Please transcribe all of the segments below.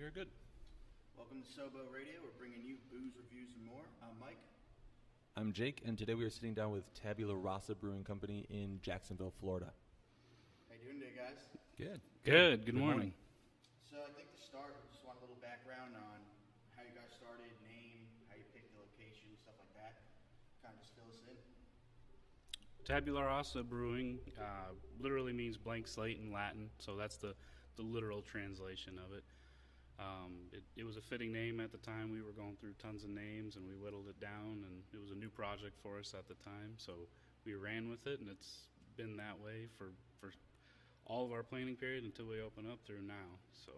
We are good. Welcome to SoBo Radio. We're bringing you booze, reviews, and more. I'm Mike. I'm Jake, and today we are sitting down with Tabula Rasa Brewing Company in Jacksonville, Florida. How you doing today, guys? Good. Good morning. So I think to start, we just want a little background on how you guys started, name, how you picked the location, stuff like that. Kind of just fill us in. Tabula Rasa Brewing literally means blank slate in Latin, so that's the literal translation of it. It was a fitting name at the time. We were going through tons of names, and we whittled it down, and it was a new project for us at the time, so we ran with it, and it's been that way for all of our planning period until we open up through now. So,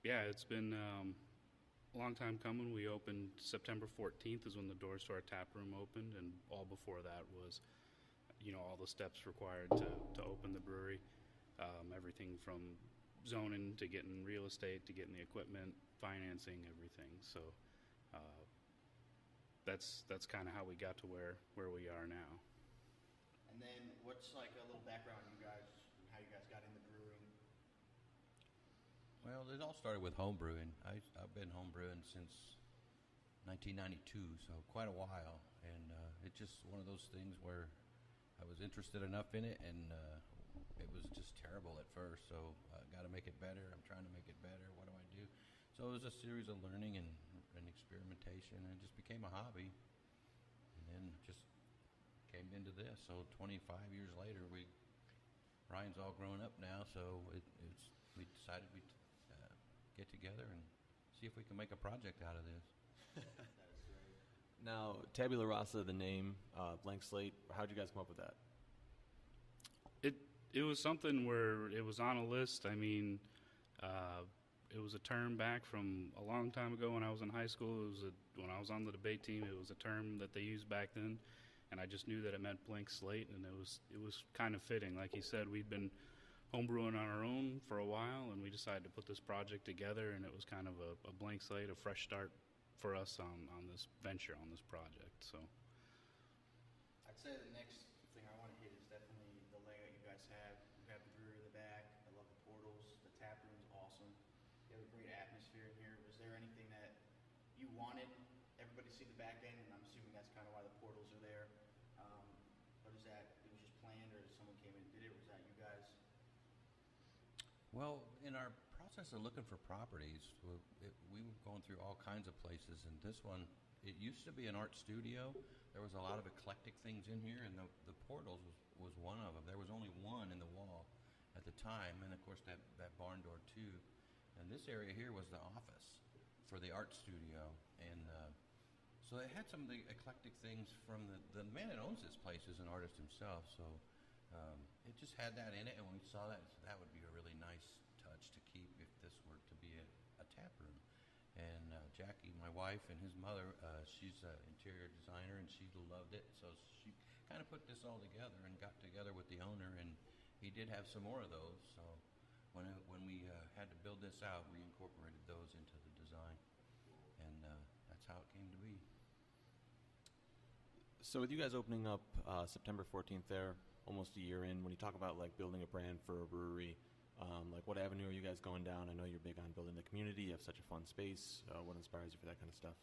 it's been a long time coming. We opened September 14th is when the doors to our tap room opened, and all before that was, all the steps required to open the brewery. Everything from zoning to getting real estate to getting the equipment, financing, everything. So that's kind of how we got to where we are now. And then what's like a little background on you guys, how you guys got into brewing? Well, it all started with home brewing. I've been home brewing since 1992, so quite a while. And it's just one of those things where I was interested enough in it, and it was just terrible at first. So I got to make it better. I'm trying to make it better. What do I do? So it was a series of learning and experimentation, and it just became a hobby. And then just came into this. So 25 years later, Ryan's all grown up now, so we decided we'd get together and see if we can make a project out of this. That is great. Now, Tabula Rasa, the name, blank slate, how'd you guys come up with that? It was something where it was on a list. I mean, it was a term back from a long time ago when I was in high school. When I was on the debate team, it was a term that they used back then, and I just knew that it meant blank slate, and it was kind of fitting. Like he said, we'd been homebrewing on our own for a while, and we decided to put this project together, and it was kind of a blank slate, a fresh start for us on this venture, on this project. So I'd say the next thing I want to hit is definitely the layout you guys have. You have the brewery in the back. I love the portals. The tap room's awesome. You have a great atmosphere in here. Was there anything that you wanted everybody to see the back end? And I'm assuming that's kind of why the portals are there. But is that, it was just planned, or someone came in and did it? Was that you guys? Well, in our process of looking for properties, we were going through all kinds of places, and this one, it used to be an art studio. There was a lot of eclectic things in here, and the portals was one of them. There was only one in the wall at the time, and of course that barn door too. And this area here was the office for the art studio, and so it had some of the eclectic things from the man that owns this place is an artist himself, so it just had that in it, and when we saw that, that would be a really nice touch to keep if this were to be a tap room. And Jackie, my wife, and his mother, she's an interior designer, and she loved it, so she kind of put this all together and got together with the owner, and he did have some more of those, so when we had to build this out, we incorporated those into the design, and that's how it came to be. So with you guys opening up September 14th there, almost a year in, when you talk about like building a brand for a brewery, like what avenue are you guys going down? I know you're big on building the community. You have such a fun space. What inspires you for that kind of stuff?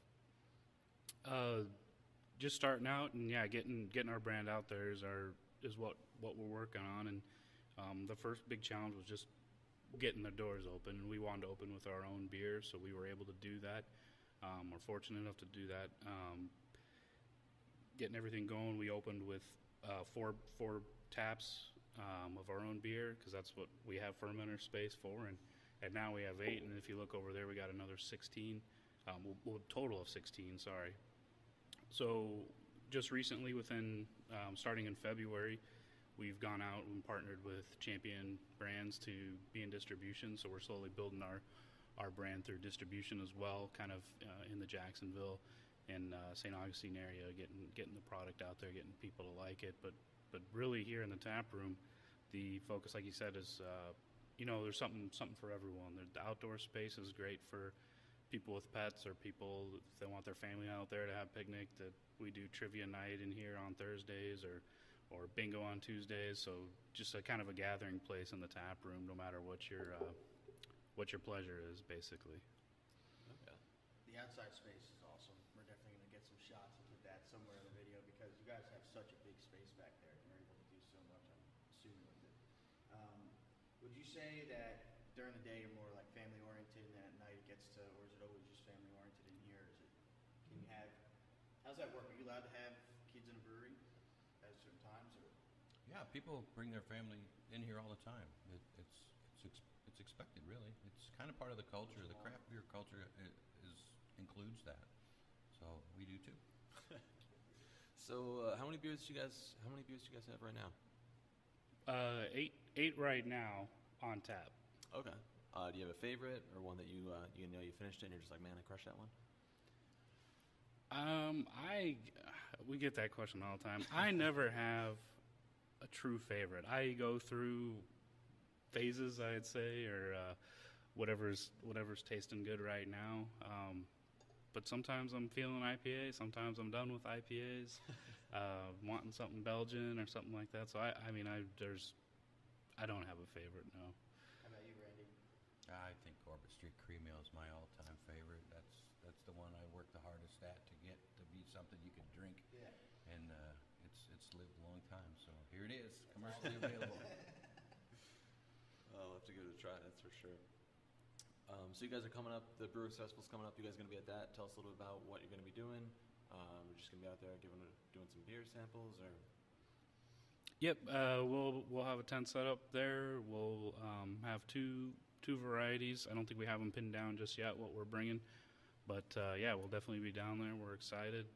Just starting out, and getting our brand out there is what we're working on. And the first big challenge was just getting the doors open, and we wanted to open with our own beer, so we were able to do that. We're fortunate enough to do that. Getting everything going, we opened with four taps of our own beer, because that's what we have fermenter space for, and now we have 8, and if you look over there, we got another 16, well, total of 16, sorry. So just recently, starting in February, we've gone out and partnered with Champion Brands to be in distribution, so we're slowly building our brand through distribution as well, kind of in the Jacksonville and St. Augustine area, getting the product out there, getting people to like it. But really here in the tap room, the focus, like you said, is there's something for everyone. The outdoor space is great for people with pets, or people if they want their family out there to have a picnic. That we do trivia night in here on Thursdays, or bingo on Tuesdays. So just a kind of a gathering place in the tap room, no matter what your what your pleasure is, basically. Okay. The outside space is awesome. We're definitely going to get some shots and put that somewhere in the video because you guys have such a big space back there and you're able to do so much, I'm assuming, with it. Would you say that during the day you're more like family oriented and then at night it gets to, or is it always just family oriented in here? Is it, can you have, how's that work? Are you allowed to have kids in a brewery at certain times? Or? Yeah, people bring their family in here all the time. It's expected, really. It's kind of part of the culture. The craft beer culture includes that. So we do too. So how many beers do you guys have right now? 8 right now on tap. Okay. Do you have a favorite or one that you know you finished it and you're just like, man, I crushed that one? We get that question all the time. I never have a true favorite. I go through phases, I'd say, or whatever's tasting good right now. But sometimes I'm feeling IPA. Sometimes I'm done with IPAs, wanting something Belgian or something like that. So I don't have a favorite. No. How about you, Randy? I think Corbett Street Cream Ale is my all-time favorite. That's the one I work the hardest at to get to be something you can drink. Yeah. And it's lived a long time. So here it is, commercially available. I'll have to give it a try, that's for sure. So you guys are coming up, the Brewers Festival's coming up. You guys are going to be at that. Tell us a little bit about what you're going to be doing. We're just going to be out there doing some beer samples, or? Yep, we'll have a tent set up there. We'll have two varieties. I don't think we have them pinned down just yet, what we're bringing. But yeah, we'll definitely be down there. We're excited.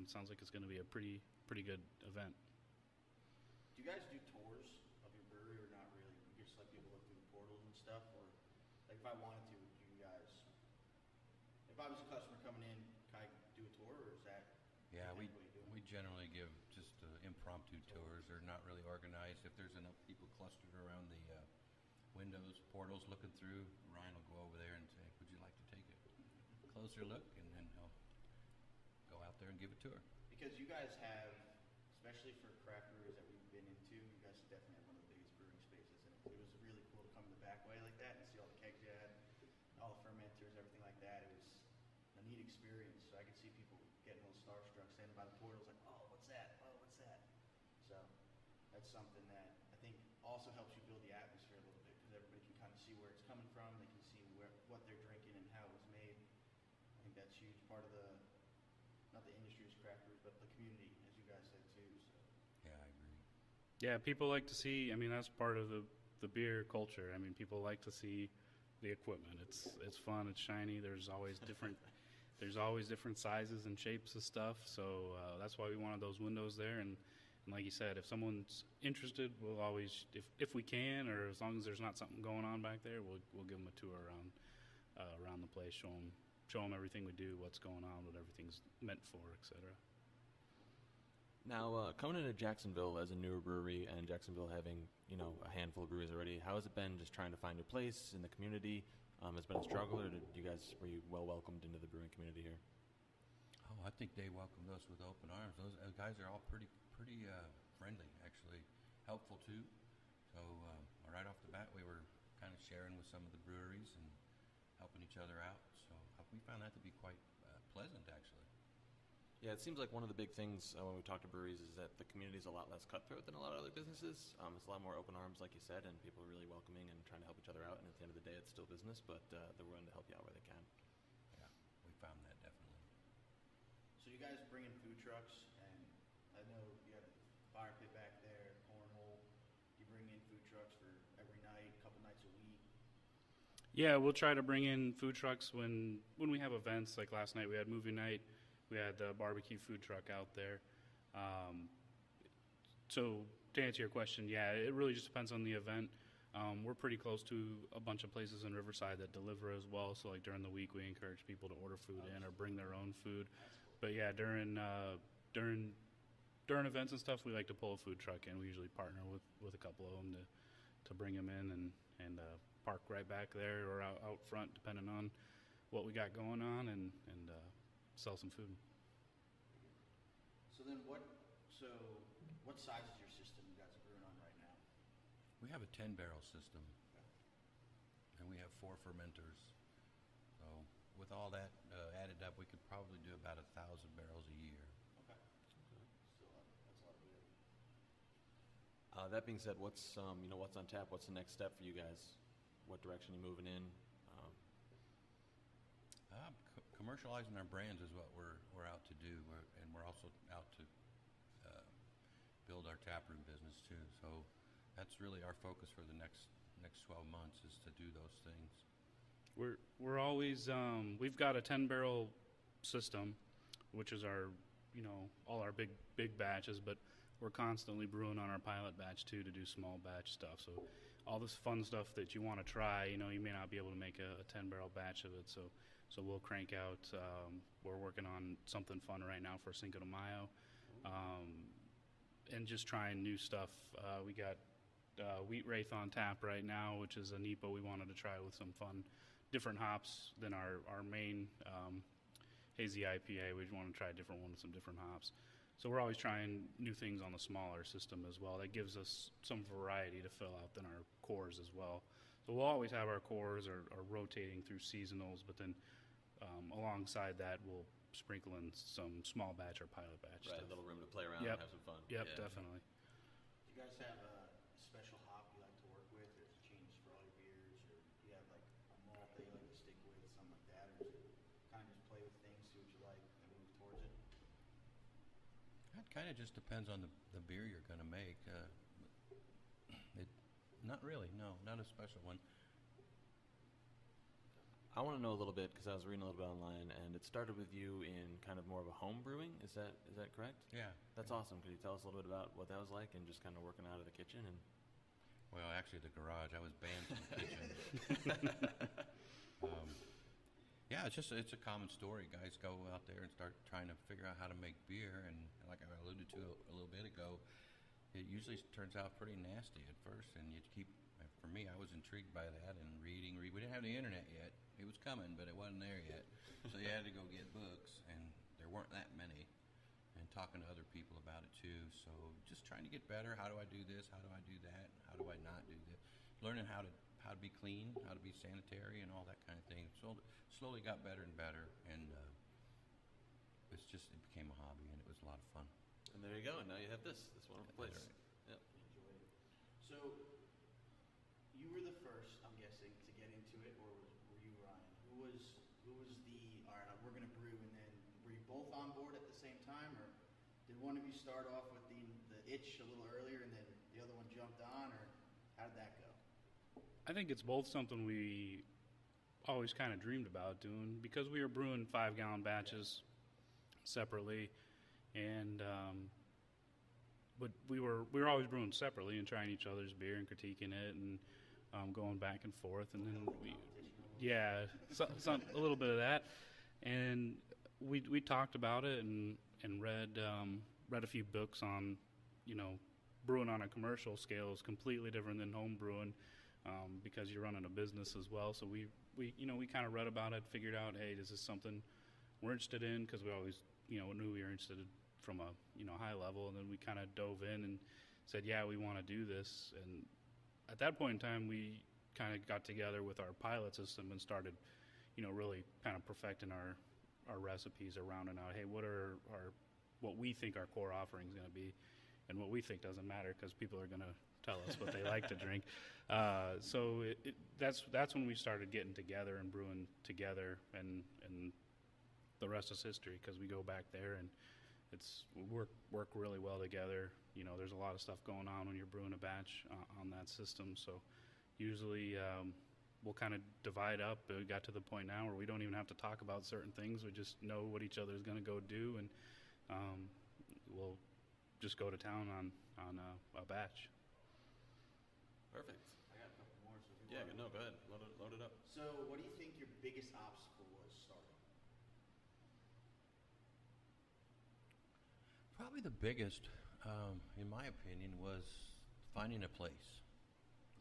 Sounds like it's going to be a pretty good event. Do you guys do tours of your brewery or not really? You just let people look through the portals and stuff? Or, like, if I wanted to, would you guys, if I was a customer coming in, can I do a tour, or is that? Yeah, we what you do? generally give just impromptu tours. They're not really organized. If there's enough people clustered around the windows, portals looking through, Ryan will go over there and say, would you like to take a closer look? And then he'll go out there and give a tour. Because you guys have, especially for craft breweries that we've been into, you guys definitely have one of the biggest brewing spaces. And it was really cool to come in the back way like that and see all the kegs you had, all the fermenters, everything like that. It was a neat experience. So I could see people getting a little starstruck, standing by the portals like, oh, what's that? Oh, what's that? So that's something that I think also helps you build the atmosphere a little bit because everybody can kind of see where it's coming from. They can see what they're drinking and how it was made. I think that's huge. Part of the, not the industry as craft brewers, but the community, as you guys said too. So. Yeah, I agree. Yeah, people like to see. I mean, that's part of the beer culture. I mean, people like to see the equipment. It's fun. It's shiny. There's always different sizes and shapes of stuff. So that's why we wanted those windows there. And like you said, if someone's interested, we'll always, if we can, or as long as there's not something going on back there, we'll give them a tour around the place, show them everything we do, what's going on, what everything's meant for, etc. Now, coming into Jacksonville as a newer brewery, and Jacksonville having, a handful of breweries already, how has it been just trying to find your place in the community? Has it been a struggle, or were you well welcomed into the brewing community here? Oh, I think they welcomed us with open arms. Those guys are all pretty friendly, actually, helpful too. So right off the bat, we were kind of sharing with some of the breweries and helping each other out. So we found that to be quite pleasant, actually. Yeah, it seems like one of the big things when we talk to breweries is that the community is a lot less cutthroat than a lot of other businesses. It's a lot more open arms, like you said, and people are really welcoming and trying to help each other out. And at the end of the day, it's still business, but they're willing to help you out where they can. Yeah, we found that definitely. So you guys bring in food trucks, and I know you have a fire pit back there, cornhole. You bring in food trucks for every night, a couple nights a week. Yeah, we'll try to bring in food trucks when we have events. Like last night, we had movie night. We had the barbecue food truck out there. So to answer your question, yeah, it really just depends on the event. We're pretty close to a bunch of places in Riverside that deliver as well. So like during the week, we encourage people to order food in or bring their own food. But yeah, during events and stuff, we like to pull a food truck in. We usually partner with a couple of them to bring them in and park right back there or out front, depending on what we got going on, and sell some food. So then what size is your system you guys are brewing on right now? We have a 10-barrel system. and we have 4 fermenters. So with all that added up, we could probably do about 1,000 barrels a year. Okay. Still, that's a lot of beer. That being said, what's what's on tap? What's the next step for you guys? What direction are you moving in? Commercializing our brands is what we're out to do, and we're also out to build our taproom business too. So that's really our focus for the next 12 months is to do those things. We're always we've got a 10-barrel system, which is our all our big batches, but we're constantly brewing on our pilot batch too to do small batch stuff. So all this fun stuff that you want to try, you may not be able to make a 10-barrel batch of it. So we'll crank out. We're working on something fun right now for Cinco de Mayo, and just trying new stuff. We got Wheat Wraith on tap right now, which is a NEPA we wanted to try with some fun, different hops than our main hazy IPA. We want to try a different one with some different hops. So we're always trying new things on the smaller system as well. That gives us some variety to fill out than our cores as well. So we'll always have our cores are rotating through seasonals, but then alongside that, we'll sprinkle in some small batch or pilot batch Right, stuff. a little room to play around Yep. and have some fun. Yep, Yeah. definitely. Do you guys have a special hop you like to work with, or does it change for all your beers, or do you have like a malt that you like to stick with, something like that, or is it kind of just play with things, see what you like, and move towards it? That kind of just depends on the beer you're going to make. Not really, no, not a special one. I want to know a little bit because I was reading a little bit online, and it started with you in kind of more of a home brewing. Is that correct? Yeah. That's awesome. Could you tell us a little bit about what that was like and just kind of working out of the kitchen? And Well, actually, the garage. I was banned from the kitchen. Yeah, it's a common story. Guys go out there and start trying to figure out how to make beer, and like I alluded to a little bit ago, it usually turns out pretty nasty at first, and you keep. For me, I was intrigued by that and reading. We didn't have the internet yet. It was coming, but it wasn't there yet. So you had to go get books, and there weren't that many. And talking to other people about it too. So just trying to get better. How do I do this? How do I do that? How do I not do this? Learning how to be clean, how to be sanitary, and all that kind of thing. So slowly got better and better, and it became a hobby, and it was a lot of fun. there you go. And now you have this wonderful place. Right. Yep. Enjoyed it. So, you were the first, I'm guessing, to get into it, or were you Ryan? Who was the, all right, we're going to brew, and then were you both on board at the same time, or did one of you start off with the itch a little earlier, and then the other one jumped on, or how did that go? I think it's both something we always kind of dreamed about doing because we were brewing 5-gallon batches separately, and but we were always brewing separately and trying each other's beer and critiquing it and going back and forth, and then a little bit of that, and we talked about it and read a few books on brewing on a commercial scale is completely different than home brewing. Because you're running a business as well. So we kind of read about it, figured out, hey, is this something we're interested in? Because we always, knew we were interested from a, high level. And then we kind of dove in and said, yeah, we want to do this. And at that point in time, we kind of got together with our pilot system and started, really kind of perfecting our recipes around and out. Hey, what we think our core offering is going to be, and what we think doesn't matter because people are going to tell us what they like to drink. So that's when we started getting together and brewing together, and the rest is history because we go back there and we work really well together. There's a lot of stuff going on when you're brewing a batch on that system. So usually we'll kind of divide up. We got to the point now where we don't even have to talk about certain things. We just know what each other is going to go do, and we'll just go to town on a batch. Perfect. I got a couple more, so if you Yeah, want. no, go ahead. Load it up. So, what do you think your biggest obstacle was starting? Probably the biggest, in my opinion, was finding a place.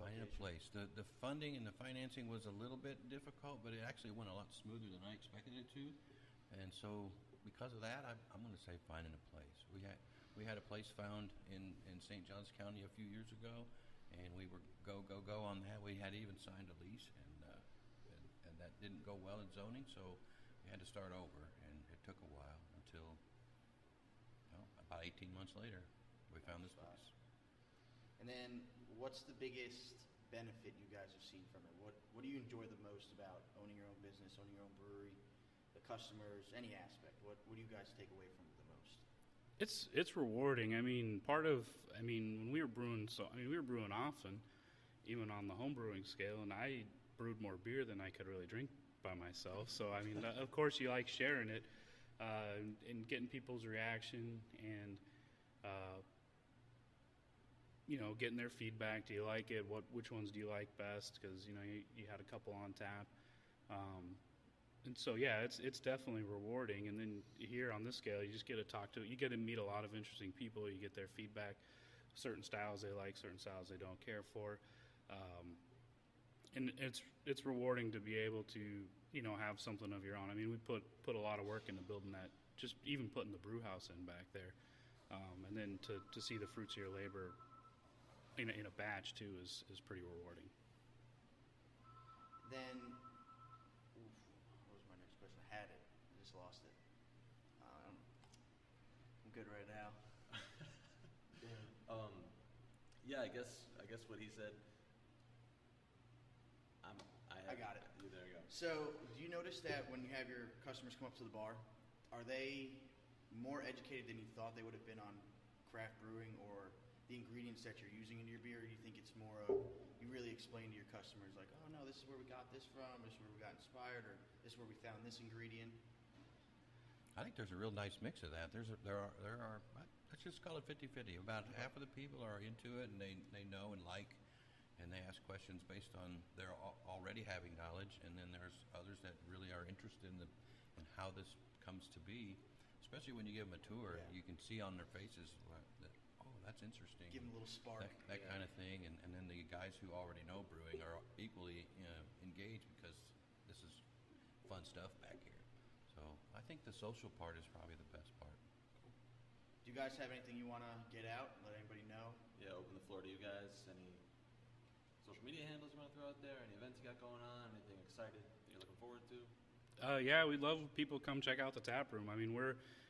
Finding a place. The funding and the financing was a little bit difficult, but it actually went a lot smoother than I expected it to. And so, because of that, I'm going to say finding a place. We had a place found in St. Johns County a few years ago, and we were go on that. We had even signed a lease, and that didn't go well in zoning, so we had to start over, and it took a while until, about 18 months later, we found this place. And then, what's the biggest benefit you guys have seen from it? What do you enjoy the most about owning your own business, owning your own brewery, the customers, any aspect? What do you guys take away from it the most? It's rewarding. I mean, when we were brewing, we were brewing often, even on the home brewing scale, and I brewed more beer than I could really drink by myself. So, I mean, of course you like sharing it, and getting people's reaction and, getting their feedback. Do you like it? Which ones do you like best? Because, you had a couple on tap. And so, yeah, it's definitely rewarding. And then here on this scale, you just get to meet a lot of interesting people. You get their feedback, certain styles they like, certain styles they don't care for. And it's rewarding to be able to, have something of your own. I mean, we put a lot of work into building that, just even putting the brew house in back there. And then to see the fruits of your labor in a batch too is pretty rewarding. Then, what was my next question? I had it. I just lost it. I'm good right now. Yeah, I guess what he said. I got it. There you go. So, do you notice that when you have your customers come up to the bar, are they more educated than you thought they would have been on craft brewing or the ingredients that you're using in your beer? Or do you think it's more of you really explain to your customers like, oh no, this is where we got this from, this is where we got inspired, or this is where we found this ingredient? I think there's a real nice mix of that. There are let's just call it 50-50. About half of the people are into it and they know and like, and they ask questions based on their already having knowledge, and then there's others that really are interested in how this comes to be, especially when you give them a tour. Yeah. You can see on their faces that, oh, that's interesting. Give them a little spark. That kind of thing, and then the guys who already know brewing are equally engaged because this is fun stuff back here. So I think the social part is probably the best part. Do you guys have anything you want to get out? Let anybody know? Yeah, open the floor to you guys. Any social media handles you want to throw out there? Any events you got going on? Anything excited that you're looking forward to? Yeah, we'd love people to come check out the tap room. I mean,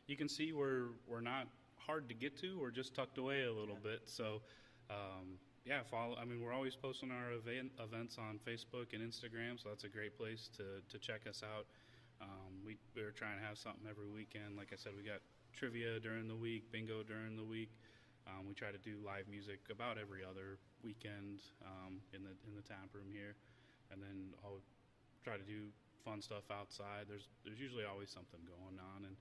you can see we're not hard to get to. We're just tucked away a little bit. So, follow. I mean, we're always posting our events on Facebook and Instagram, so that's a great place to check us out. We're trying to have something every weekend. Like I said, we got trivia during the week, bingo during the week. We try to do live music about every other weekend in the tap room here, and then I'll try to do fun stuff outside. There's usually always something going on, and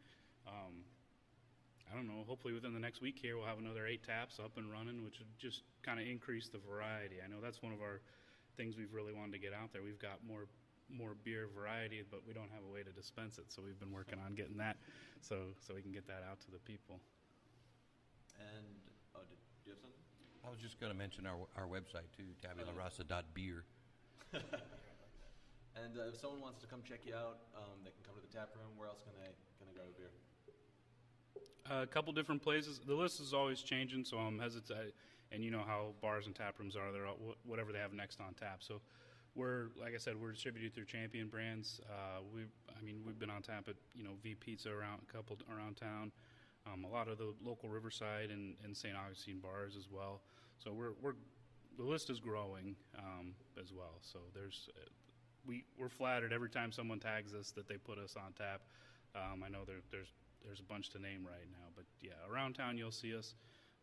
I don't know, hopefully within the next week here we'll have another 8 taps up and running, which would just kind of increase the variety. I know that's one of our things we've really wanted to get out there. We've got more beer variety, but we don't have a way to dispense it, so we've been working on getting that so we can get that out to the people. And do you have something? I was just going to mention our website too, tabularasa.beer. And if someone wants to come check you out, they can come to the tap room. Where else can they grab a beer? A couple different places. The list is always changing, so I'm hesitant. And you know how bars and tap rooms are. They're whatever they have next on tap. So like I said, we're distributed through Champion Brands. We've been on tap at V Pizza around town. A lot of the local Riverside and St. Augustine bars as well. So the list is growing as well. So we're flattered every time someone tags us that they put us on tap. I know there's a bunch to name right now, but yeah, around town you'll see us.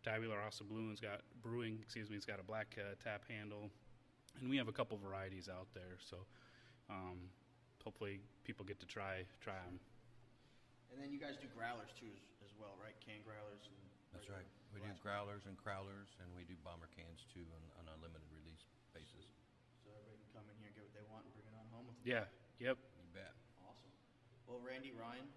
Tabula Rasa Brewing's got it's got a black tap handle, and we have a couple varieties out there. So hopefully people get to try them. And then you guys do growlers too as well, right? Can growlers. And That's right. We do growlers and crowlers, and we do bomber cans too on a limited release basis. So everybody can come in here and get what they want and bring it on home with them. Yeah. Yep. You bet. Awesome. Well, Randy, Ryan,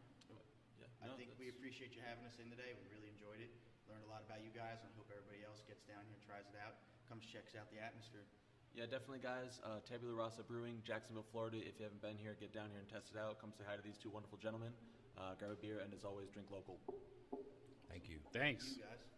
Yeah, I think we appreciate you having us in today. We really enjoyed it. Learned a lot about you guys, and I hope everybody else gets down here and tries it out, comes checks out the atmosphere. Yeah, definitely, guys. Tabula Rasa Brewing, Jacksonville, Florida. If you haven't been here, get down here and test it out. Come say hi to these two wonderful gentlemen. Grab a beer, and as always, drink local. Thank you. Thanks. Thank you, guys.